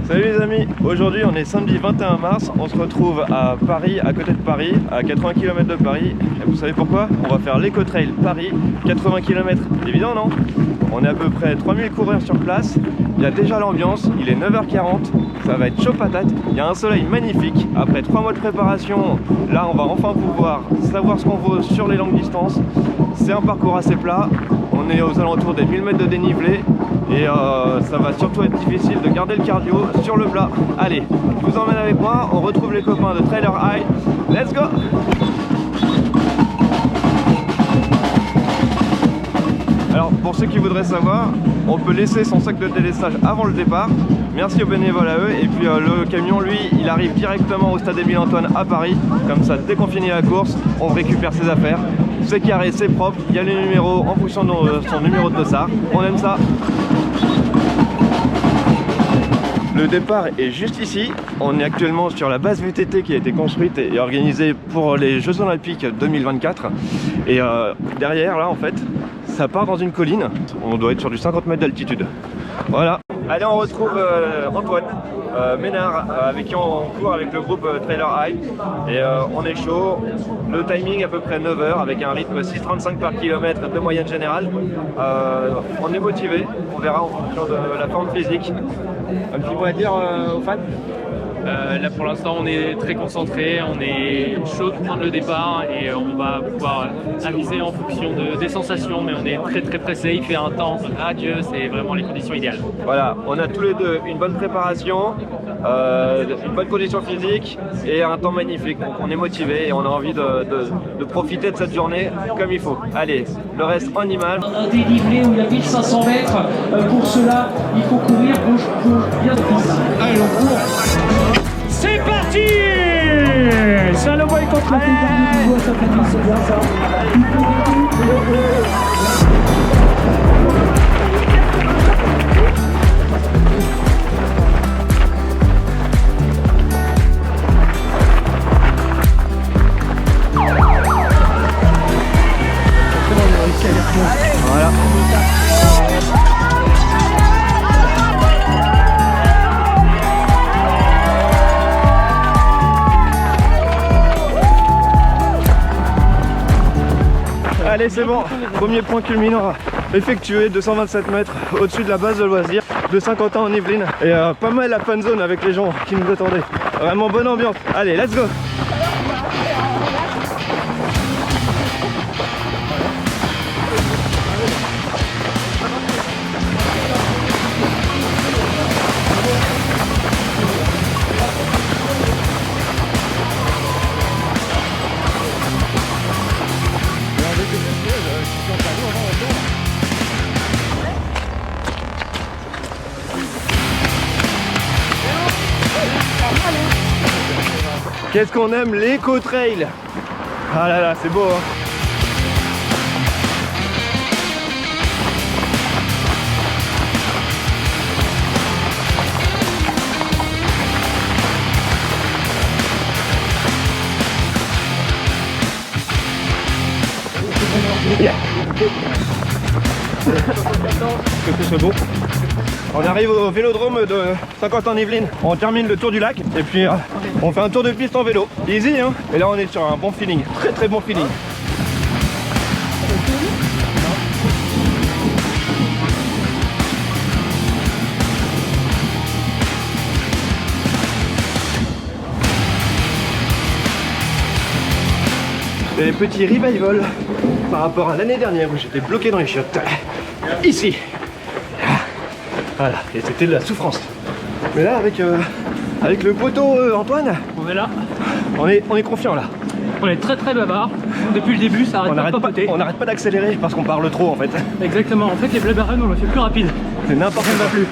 Salut les amis, aujourd'hui on est samedi 21 mars, on se retrouve à Paris, à côté de Paris, à 80 km de Paris. Et vous savez pourquoi? On va faire l'Eco-Trail Paris, 80 km, évident non? On est à peu près 3000 coureurs sur place, il y a déjà l'ambiance, il est 9h40, ça va être chaud patate, il y a un soleil magnifique. Après 3 mois de préparation, là on va enfin pouvoir savoir ce qu'on vaut sur les longues distances. C'est un parcours assez plat, on est aux alentours des 1000 mètres de dénivelé. Et ça va surtout être difficile de garder le cardio sur le plat. Allez, je vous emmène avec moi, on retrouve les copains de Trailer High. Let's go! Alors pour ceux qui voudraient savoir, on peut laisser son sac de délestage avant le départ. Merci aux bénévoles à eux. Et puis le camion, lui, il arrive directement au stade Émile-Antoine à Paris. Comme ça, dès qu'on finit la course, on récupère ses affaires. C'est carré, c'est propre, il y a les numéros en fonction de son numéro de dossard. On aime ça. Le départ est juste ici. On est actuellement sur la base VTT qui a été construite et organisée pour les Jeux Olympiques 2024. Et derrière, là, en fait, ça part dans une colline. On doit être sur du 50 mètres d'altitude. Voilà. Allez, on retrouve Antoine Ménard avec qui on court avec le groupe Trailer High. Et on est chaud. Le timing à peu près 9 h avec un rythme 6,35 par kilomètre de moyenne générale. On est motivé. On verra en fonction de la forme physique. Un petit mot à dire aux fans? Là pour l'instant on est très concentré, on est chaud de prendre le départ et on va pouvoir aviser en fonction des sensations, mais on est très pressé, il fait un temps radieux, c'est vraiment les conditions idéales. Voilà, on a tous les deux une bonne préparation, une bonne condition physique et un temps magnifique, donc on est motivé et on a envie de profiter de cette journée comme il faut. Allez, le reste en image. Un dénivelé où il y a 1500 mètres, pour cela il faut courir gauche bien de piste. Allez on court. C'est parti! Ça le voit contre le dernier du bois, ça fait c'est bien ça. Voilà. Allez, c'est bon, premier point culminant effectué, 227 mètres au-dessus de la base de loisirs de Saint-Quentin en Yvelines. Et pas mal la fan zone avec les gens qui nous attendaient. Vraiment bonne ambiance. Allez, let's go! Qu'est-ce qu'on aime l'Eco-Trail! Ah là là, c'est beau hein! Yeah. Que ce soit beau. On arrive au vélodrome de Saint-Quentin-en-Yvelines. On termine le tour du lac et puis on fait un tour de piste en vélo. Easy hein. Et là on est sur un bon feeling, très bon feeling. Et petit revival par rapport à l'année dernière où j'étais bloqué dans les chiottes. Ici. Voilà, et c'était de la souffrance. Mais là avec le poteau Antoine, On est là, on est confiant là. on est très bavard, depuis le début ça arrête pas de papoter. On n'arrête pas d'accélérer parce qu'on parle trop en fait. Exactement, en fait les Blabber Run on le fait plus rapide. C'est n'importe quoi plus.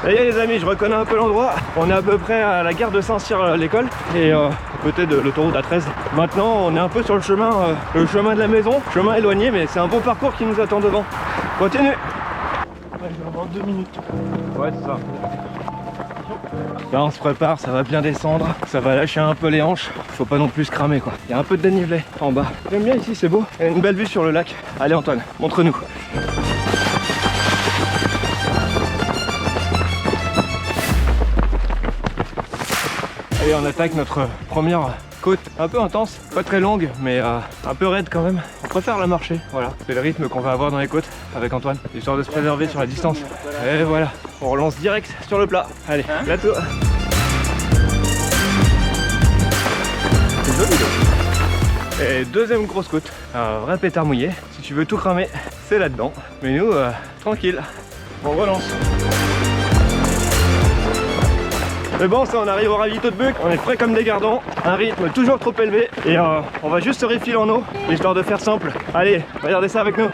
Ça y est les amis, je reconnais un peu l'endroit. On est à peu près à la gare de Saint-Cyr, l'école, et à côté de l'autoroute A13. Maintenant, on est un peu sur le chemin de la maison, chemin éloigné, mais c'est un bon parcours qui nous attend devant. Continue. Ouais, je vais avoir 2 minutes. Ouais, c'est ça. Là, on se prépare, ça va bien descendre, ça va lâcher un peu les hanches. Faut pas non plus se cramer quoi. Il y a un peu de dénivelé en bas. J'aime bien ici, c'est beau. Il y a une belle vue sur le lac. Allez Antoine, montre-nous. Allez, on attaque notre première côte un peu intense, pas très longue, mais un peu raide quand même. On préfère la marcher, voilà. C'est le rythme qu'on va avoir dans les côtes avec Antoine, histoire de se préserver sur la distance. Et voilà, on relance direct sur le plat. Allez, plateau. C'est joli. Et deuxième grosse côte, un vrai pétard mouillé. Si tu veux tout cramer, c'est là-dedans. Mais nous, tranquille, on relance. Mais bon, ça on arrive au ravito de Buc, on est frais comme des gardons, un rythme toujours trop élevé et on va juste se refiler en eau, histoire de faire simple. Allez, regardez ça avec nous.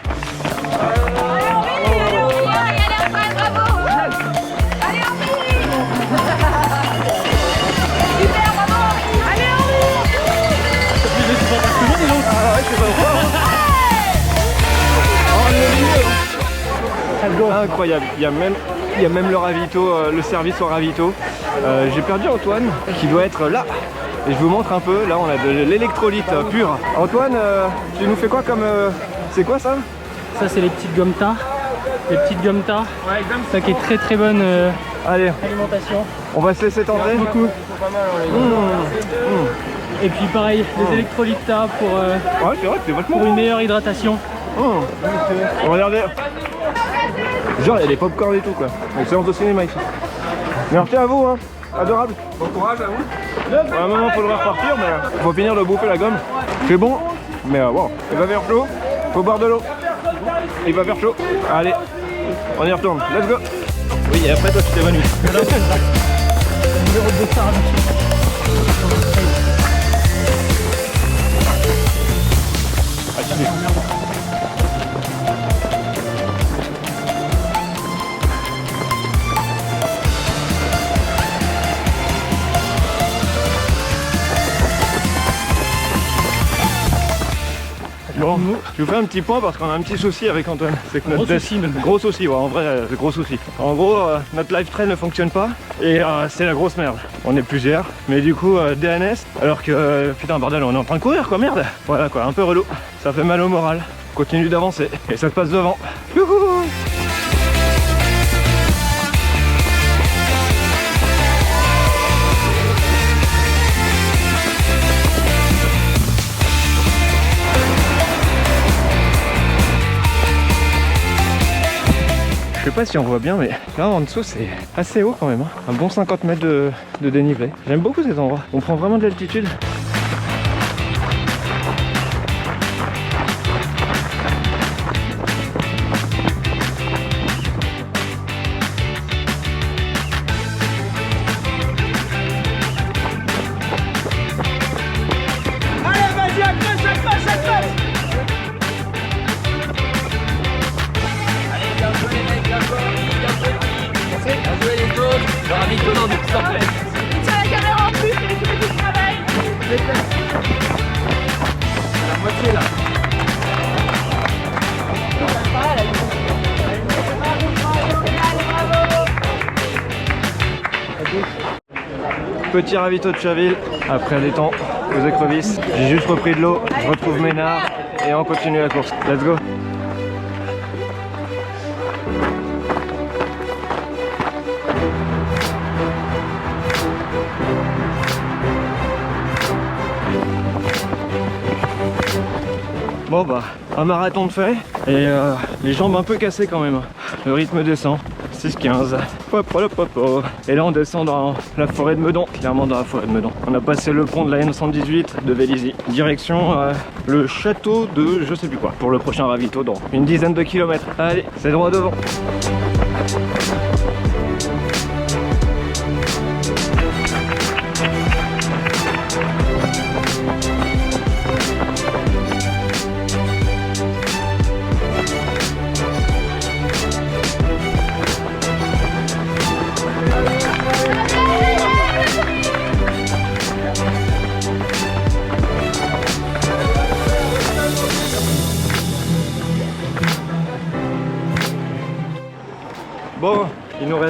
Incroyable, il y a même le ravito, le service au ravito. J'ai perdu Antoine qui doit être là. Et je vous montre un peu, là on a de l'électrolyte pur. Antoine, tu nous fais quoi comme... c'est quoi ça? Ça c'est les petites gomtas. Les petites gomtas. Ouais, ça qui est très très bonne Allez, alimentation. on va se laisser tenter. Beaucoup. Et puis pareil, les électrolytes pour, ouais, c'est vrai, c'est vachement pour une meilleure hydratation. Regardez. Genre il y a des pop-corn et tout quoi. Une séance de cinéma ici. Merci à vous hein. Adorable. Bon courage à vous. À un moment faudra repartir mais faut finir de bouffer la gomme. C'est bon. Mais bon, il va faire chaud. Faut boire de l'eau. Il va faire chaud. Allez, on y retourne. Let's go. Oui et après toi tu t'évanouis. Numéro de départ. Bon, je vous fais un petit point parce qu'on a un petit souci avec Antoine. C'est que notre gros souci, ouais, en vrai, c'est gros souci. En gros, notre live trail ne fonctionne pas et c'est la grosse merde. On est plusieurs, mais du coup, DNS, alors que putain, bordel, on est en train de courir quoi, merde. Voilà quoi, un peu relou. Ça fait mal au moral. Continue d'avancer et ça se passe devant. Youhou! Je sais pas si on voit bien, mais là en dessous c'est assez haut quand même, hein. Un bon 50 mètres de dénivelé. J'aime beaucoup cet endroit, on prend vraiment de l'altitude. Petit ravito de Chaville, après des temps aux écrevisses. J'ai juste repris de l'eau, je retrouve mes nards et on continue la course. Let's go! Bon bah, un marathon de fait et les jambes un peu cassées quand même. Le rythme descend, 6,15. Hop, hop, hop, hop. Et là on descend dans la forêt de Meudon, clairement dans la forêt de Meudon. On a passé le pont de la N118 de Vélizy, direction le château de je sais plus quoi, pour le prochain ravito dans une dizaine de kilomètres. Allez, c'est droit devant.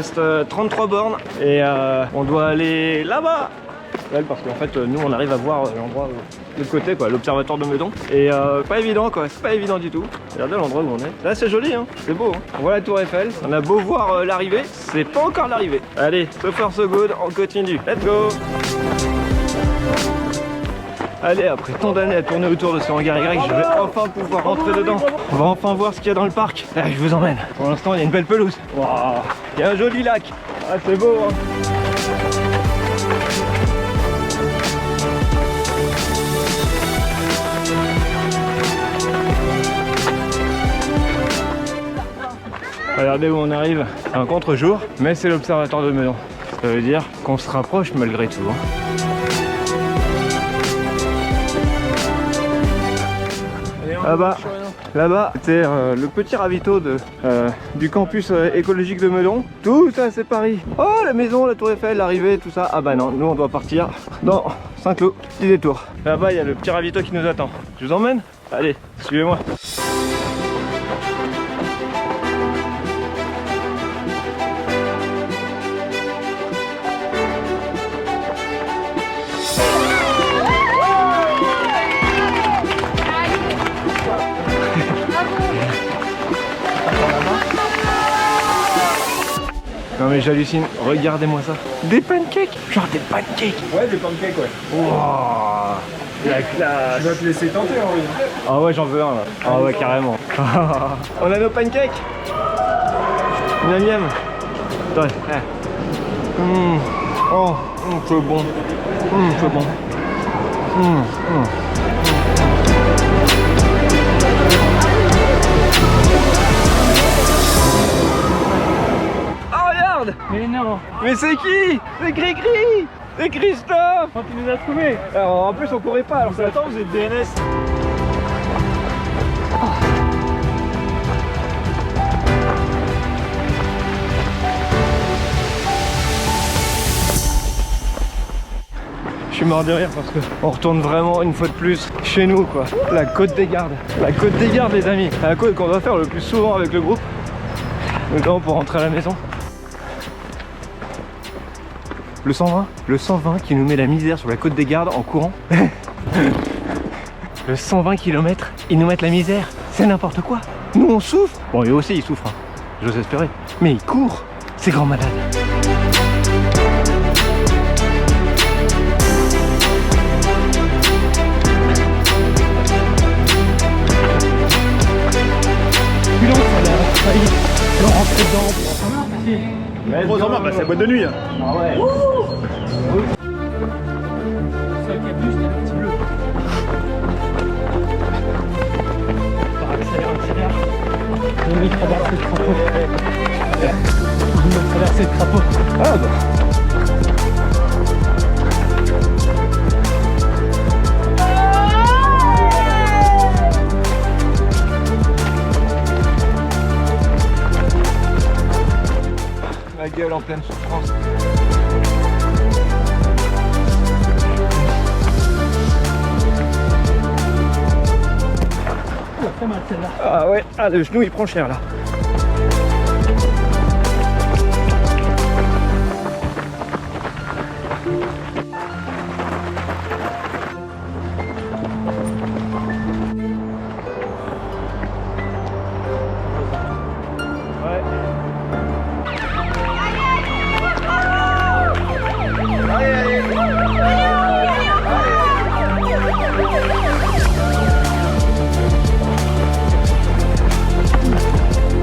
reste 33 bornes et on doit aller là-bas. Parce qu'en fait nous on arrive à voir l'endroit de l'autre côté quoi, l'observatoire de Meudon. Et pas évident quoi, c'est pas évident du tout. Regardez l'endroit où on est. Là c'est joli hein, c'est beau hein. On voit la tour Eiffel, on a beau voir l'arrivée, c'est pas encore l'arrivée. Allez, so far so good, on continue. Let's go. Allez, après tant d'années à tourner autour de ce hangar Y, je vais enfin pouvoir rentrer dedans. On va enfin voir ce qu'il y a dans le parc. Là, je vous emmène. Pour l'instant, il y a une belle pelouse. Wow. Il y a un joli lac. Ah, c'est beau hein. Regardez où on arrive, c'est un contre-jour, mais c'est l'observatoire de Meudon. Ça veut dire qu'on se rapproche malgré tout. Là-bas, c'était le petit ravito du campus écologique de Meudon. Tout ça, c'est Paris. Oh, la maison, la tour Eiffel, l'arrivée, tout ça. Ah bah non, nous on doit partir dans Saint-Cloud, petit détour. Là-bas, il y a le petit ravito qui nous attend. Je vous emmène? Allez, suivez-moi. Non mais j'hallucine, regardez-moi ça. Des pancakes. Genre des pancakes. Ouais, des pancakes, ouais. Wow, la classe. Tu vas te laisser tenter, Henri. Ah ouais, j'en veux un là. Ah ouais, carrément. On a nos pancakes. Une énième. Attends, Oh, c'est bon. C'est bon. Mais non. Mais c'est qui? C'est Gris-Gris. C'est Christophe. Quand tu nous as trouvés. Alors en plus on courait pas, alors ça attend, vous êtes DNS. Je suis mort de rire parce que on retourne vraiment une fois de plus chez nous quoi. La côte des Gardes. La côte des Gardes les amis. La côte qu'on doit faire le plus souvent avec le groupe. Notamment pour rentrer à la maison. Le 120, le 120 qui nous met la misère sur la côte des Gardes en courant. Le 120 km, ils nous mettent la misère. C'est n'importe quoi. Nous on souffre. Bon, eux aussi ils souffrent, hein. J'ose espérer. Mais ils courent, ces grands malades. Putain, ça a l'air failli. On rentre dedans. Mais gros en bah c'est la boîte de nuit. Hein. Ah ouais. Seul qui a plus, c'est le petit bleu. Accélère. On va traverser le crapaud. On va traverser le crapaud. Ah bah. La gueule en pleine souffrance. Très mal celle-là. Ah ouais, ah le genou il prend cher là. Ouais.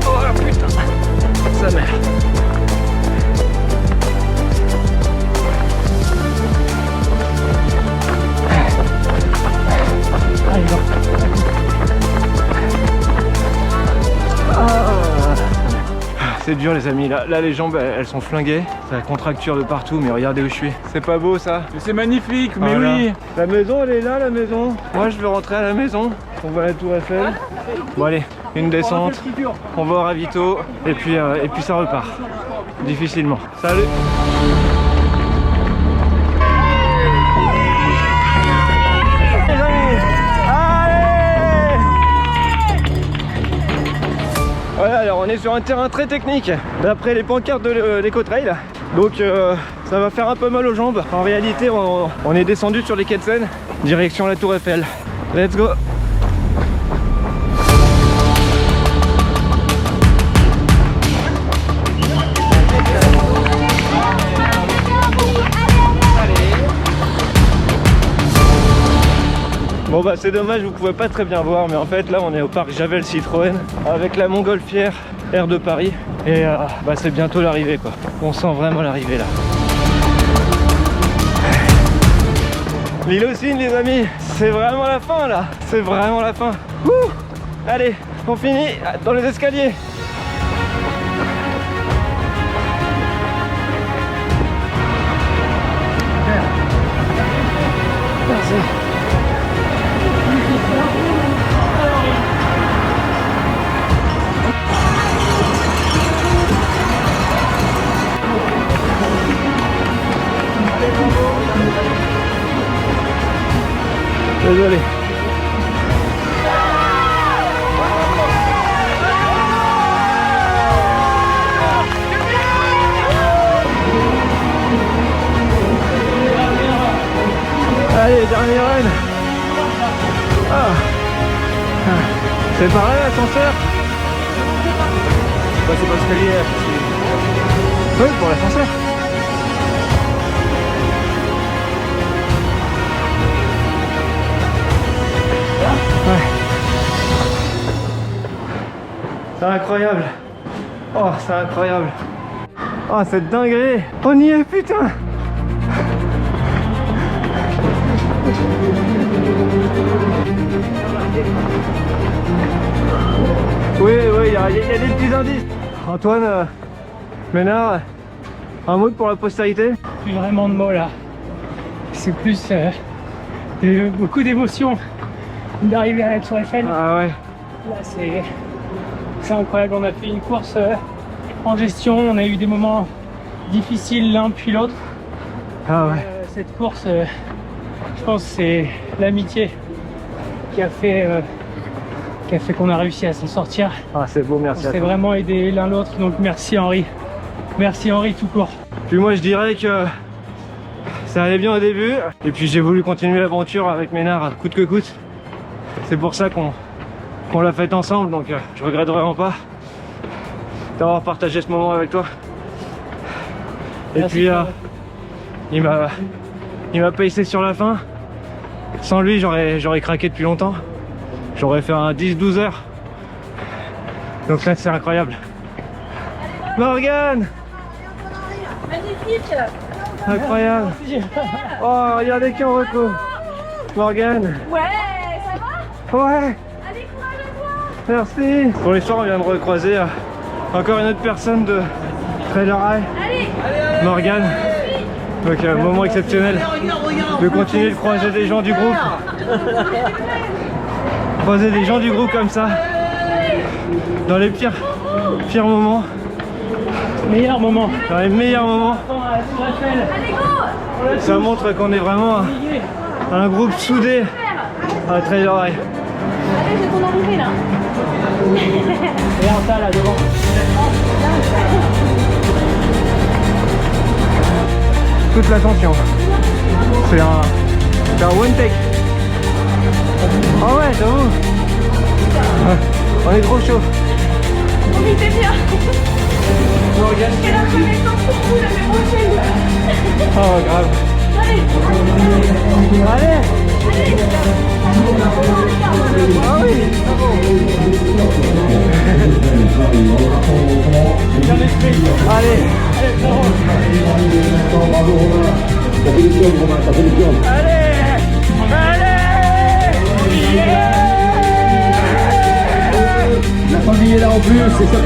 Oh putain, sa mère. Allez, va. C'est dur les amis, là les jambes elles sont flinguées, ça contracture de partout, mais regardez où je suis. C'est pas beau ça? Mais c'est magnifique, mais Voilà. oui. La maison elle est là, la maison. Moi je veux rentrer à la maison. On voit la tour Eiffel. Bon allez, une descente, on va au ravito et puis ça repart. Difficilement. Salut. Les amis, allez. Voilà, alors on est sur un terrain très technique d'après les pancartes de l'Ecotrail. Donc ça va faire un peu mal aux jambes. En réalité on est descendu sur les quais de Seine, direction la Tour Eiffel. Let's go. Bon bah c'est dommage, vous pouvez pas très bien voir, mais en fait là on est au parc Javel Citroën avec la Montgolfière Air de Paris et bah c'est bientôt l'arrivée quoi. On sent vraiment l'arrivée là. L'île aux Cygnes les amis, c'est vraiment la fin là, c'est vraiment la fin. Ouh, allez, on finit dans les escaliers. Merci. Désolé. Allez, dernier run. C'est par là l'ascenseur. Bah, c'est pas l'escalier. Oui, pour l'ascenseur. Ouais. C'est incroyable. Oh, c'est incroyable. Oh, cette dinguerie. On y est, putain. Oui, il y a des petits indices. Antoine, Ménard, un mot pour la postérité? Plus vraiment de mots là. C'est plus beaucoup d'émotions d'arriver à la Tour Eiffel. Ah ouais. Là c'est incroyable. On a fait une course en gestion. On a eu des moments difficiles l'un puis l'autre. Ah ouais. Cette course, je pense que c'est l'amitié qui a fait qu'on a réussi à s'en sortir. Ah c'est beau, merci On à s'est toi. vraiment aidé l'un l'autre, donc merci Henri. Merci Henri tout court. Puis moi je dirais que ça allait bien au début, et puis j'ai voulu continuer l'aventure avec Ménard coûte que coûte. C'est pour ça qu'on l'a fait ensemble, donc je regrette vraiment pas d'avoir partagé ce moment avec toi. Et Merci, puis Paul. il m'a pacé sur la fin. Sans lui j'aurais craqué depuis longtemps. J'aurais fait un 10-12 heures. Donc là c'est incroyable. Morgane! Magnifique. Incroyable! Oh, regardez qui en recours! Morgane! Ouais, ça va? Ouais! Allez, courage à toi. Merci! Pour l'histoire, on vient de recroiser encore une autre personne de Trailer Eye, Allez. Morgane. Donc moment exceptionnel de continuer de croiser des gens du groupe. Croiser des gens du groupe comme ça, dans les pires moments, Meilleur moment. dans les meilleurs moments. À la Tour Eiffel. Allez, go. Ça montre qu'on est vraiment un groupe soudé à Trailer Eye. Allez, j'ai ton arrivée là. Et un tas là devant. Toute l'attention. C'est un one take. Ah ouais, j'avoue. Ouais, on est trop chaud. Profitez bien. Morgane. Quelle reconnaissance pour vous l'année prochaine. Oh grave. Allez. Allez. Ah oui. Allez. La famille est là en plus, c'est ça.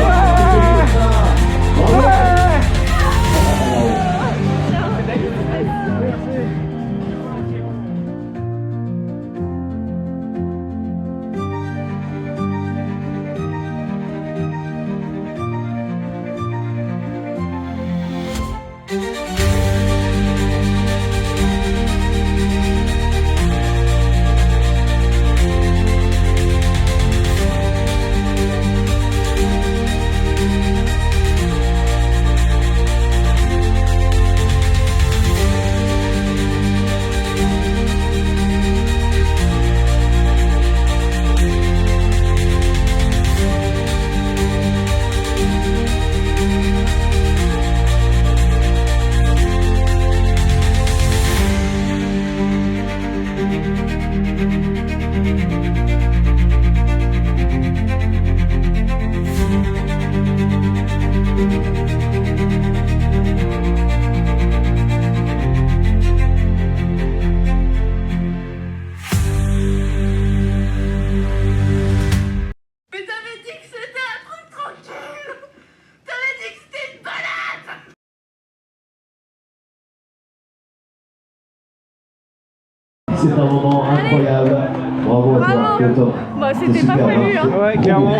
c'est un moment incroyable. Bravo à toi, c'est top. Bah, c'était pas prévu, hein. Ouais, clairement.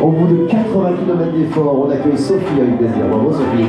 Au bout de 80 km d'effort, on accueille Sophie avec plaisir. Bravo Sophie.